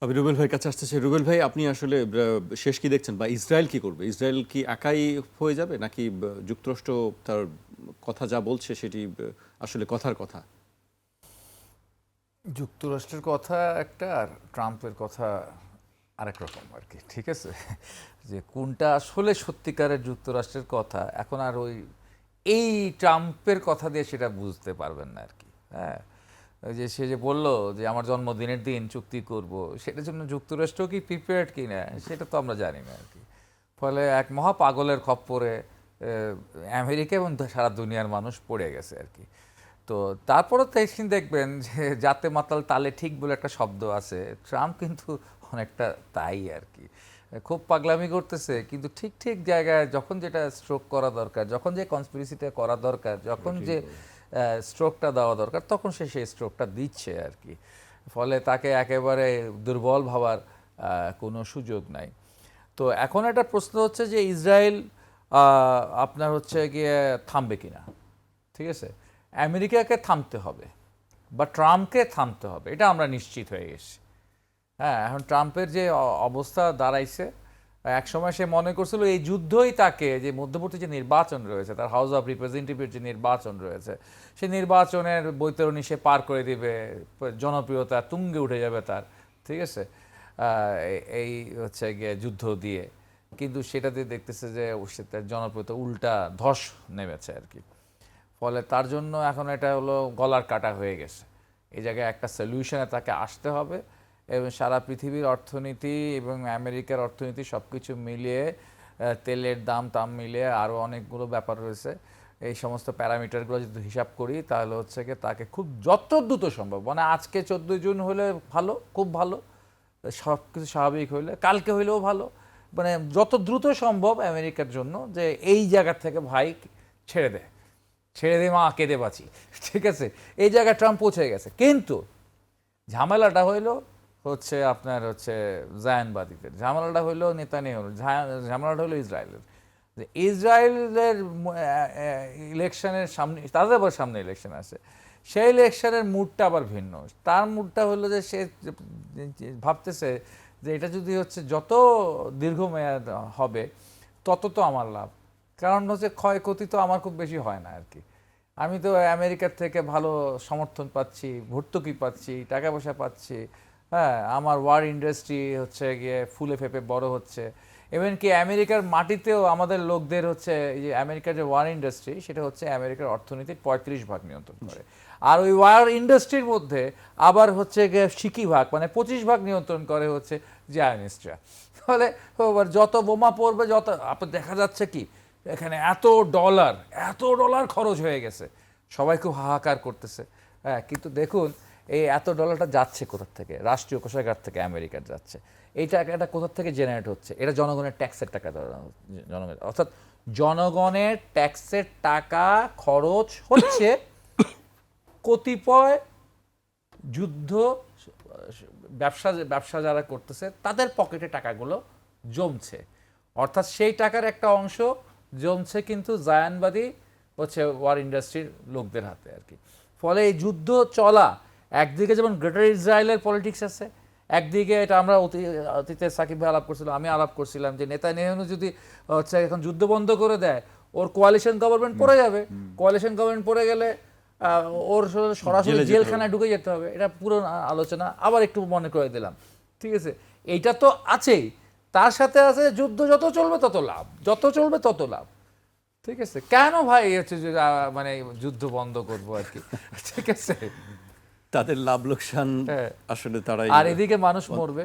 আমি রুবেল ভাইয়ের কাছে আসতেছি। রুবেল ভাই, আপনি আসলে শেষ কি দেখছেন, বা ইসরায়েল কি করবে? ইসরায়েল কি একাই হয়ে যাবে, নাকি যুক্তরাষ্ট্র তার কথা যা বলছে সেটি আসলে কথার কথা? যুক্তরাষ্ট্রের কথা একটা, আর ট্রাম্পের কথা আরেক রকম আর কি, ঠিক আছে? যে কোনটা আসলে সত্যিকারের যুক্তরাষ্ট্রের কথা, এখন আর এই ট্রাম্পের কথা দিয়ে সেটা বুঝতে পারবেন না আর কি। হ্যাঁ, ওই যে সে যে বললো যে আমার জন্মদিনের দিন চুক্তি করব, সেটার জন্য যুক্তরাষ্ট্র কি প্রিপেয়ার্ড কি না সেটা তো আমরা জানি না আর কি। ফলে এক মহা পাগলের খপ্পরে আমেরিকা এবং সারা দুনিয়ার মানুষ পড়ে গেছে আর কি। তো তারপরে তো একদিন দেখবেন যে জাতে মাতাল তালে ঠিক বলে একটা শব্দ আছে, ট্রাম্প কিন্তু অনেকটা তাই আর কি। খুব পাগলামি করতেছে, কিন্তু ঠিক ঠিক জায়গায় যখন যেটা স্ট্রোক করা দরকার, যখন যে কনস্পিরেসিটা করা দরকার, যখন যে স্ট্রোকটা দেওয়া দরকার, তখন সে সেই স্ট্রোকটা দিচ্ছে আর কি। ফলে তাকে একেবারে দুর্বল ভাবার কোনো সুযোগ নাই। তো এখন একটা প্রশ্ন হচ্ছে যে ইসরায়েল আপনার হচ্ছে গিয়ে থামবে কিনা, ঠিক আছে? আমেরিকাকে থামতে হবে বা ট্রাম্পকে থামতে হবে, এটা আমরা নিশ্চিত হয়ে গেছি। হ্যাঁ, এখন ট্রাম্পের যে অবস্থা দাঁড়াইছে, এক সময় সে মনে করছিল এই যুদ্ধই তাকে, যে মধ্যবর্তী যে নির্বাচন রয়েছে, তার হাউস অফ রিপ্রেজেন্টেটিভের যে নির্বাচন রয়েছে, সেই নির্বাচনের বৈতরণী সে পার করে দিবে, জনপ্রিয়তা তুঙ্গে উঠে যাবে তার, ঠিক আছে, এই হচ্ছে গিয়ে যুদ্ধ দিয়ে। কিন্তু সেটা দিয়ে দেখতেছে যে তার জনপ্রিয়তা উল্টা ধস নেমেছে আর কি। ফলে তার জন্য এখন এটা হলো গলার কাটা হয়ে গেছে। এই জায়গায় একটা সলিউশনে তাকে আসতে হবে, এবং সারা পৃথিবীর অর্থনীতি এবং আমেরিকার অর্থনীতি সব কিছু মিলিয়ে, তেলের দাম মিলিয়ে আরও অনেকগুলো ব্যাপার রয়েছে, এই সমস্ত প্যারামিটারগুলো যদি হিসাব করি, তাহলে হচ্ছে কি তাকে খুব যত দ্রুত সম্ভব, মানে আজকে 14 জুন হলে ভালো, খুব ভালো, সব কিছু স্বাভাবিক হইলে কালকে হইলেও ভালো, মানে যত দ্রুত সম্ভব আমেরিকার জন্য যে এই জায়গা থেকে ভাই ছেড়ে দেয়, ছেড়ে দে মা, কেঁদে বাঁচি, ঠিক আছে? এই জায়গায় ট্রাম্প পৌঁছে গেছে। কিন্তু ঝামেলাটা হইলো হচ্ছে আপনার হচ্ছে জায়নবাদীদের, ঝামেলাটা হইলো নেতানিয়াহুর, ঝামেলাটা হইলো ইসরায়েলের। যে ইসরায়েলের ইলেকশনের সামনে, তাদের আবার সামনে ইলেকশন আছে, সেই ইলেকশনের মুডটা আবার ভিন্ন। তার মুডটা হলো যে সে ভাবতেছে যে এটা যদি হচ্ছে যত দীর্ঘমেয়াদ হবে তত তো আমার লাভ, কারণ হচ্ছে ক্ষয়ক্ষতি তো আমার খুব বেশি হয় না আর কি। আমি তো আমেরিকার থেকে ভালো সমর্থন পাচ্ছি, ভর্তুকি পাচ্ছি, টাকা পয়সা পাচ্ছি। হ্যাঁ, আমার ওয়ার ইন্ডাস্ট্রি হচ্ছে গিয়ে ফুলে ফেপে বড় হচ্ছে। ইভেন কি আমেরিকার মাটিতেও আমাদের লোকদের হচ্ছে, এই যে আমেরিকার যে ওয়ার ইন্ডাস্ট্রি, সেটা হচ্ছে আমেরিকার অর্থনীতির 35% নিয়ন্ত্রণ করে। আর ওই ওয়ার ইন্ডাস্ট্রির মধ্যে আবার হচ্ছে গিয়ে 60% মানে 25% নিয়ন্ত্রণ করে হচ্ছে জায়নিস্টরা। ফলে যত বোমা পড়বে, যত আপনার দেখা যাচ্ছে কি এখানে এত ডলার খরচ হয়ে গেছে, সবাই খুব হাহাকার করতেছে। হ্যাঁ, কিন্তু দেখুন এই এত ডলারটা যাচ্ছে কোথা থেকে? রাষ্ট্রীয় কোষাগার থেকে আমেরিকার যাচ্ছে। এই টাকাটা কোথা থেকে জেনারেট হচ্ছে? এটা জনগণের ট্যাক্সের টাকা, জনগণের, অর্থাৎ জনগণের ট্যাক্সের টাকা খরচ হচ্ছে কতিপয় যুদ্ধ ব্যবসা যারা করতেছে তাদের পকেটে টাকাগুলো জমছে। অর্থাৎ সেই টাকার একটা অংশ জমছে কিন্তু জায়ানবাদী হচ্ছে ওয়ার ইন্ডাস্ট্রির লোকদের হাতে আর কি। ফলে এই যুদ্ধ চলা, একদিকে যেমন গ্রেটার ইসরায়েলের পলিটিক্স আছে, একদিকে এটা আমরা অতীতে সাকিব ভাই আলাপ করছিলাম, আমি আলাপ করছিলাম যে নেতানিয়াহু যদি হচ্ছে এখন যুদ্ধ বন্ধ করে দেয়, ওর কোয়ালিশন গভর্নমেন্ট পড়ে যাবে। কোয়ালিশন গভর্নমেন্ট পড়ে গেলে ওর সরাসরি জেলখানায় ঢুকে যেতে হবে। এটা পুরো আলোচনা আবার একটু মনে করে দিলাম, ঠিক আছে? এইটা তো আছেই, তার সাথে আছে যুদ্ধ যত চলবে তত লাভ, যত চলবে তত লাভ, ঠিক আছে? কেন ভাই হচ্ছে যে মানে যুদ্ধ বন্ধ করবো আর কি, ঠিক আছে? তাদের লাভ লোকসান হ্যাঁ, আসলে তারাই। আর এদিকে মানুষ মরবে।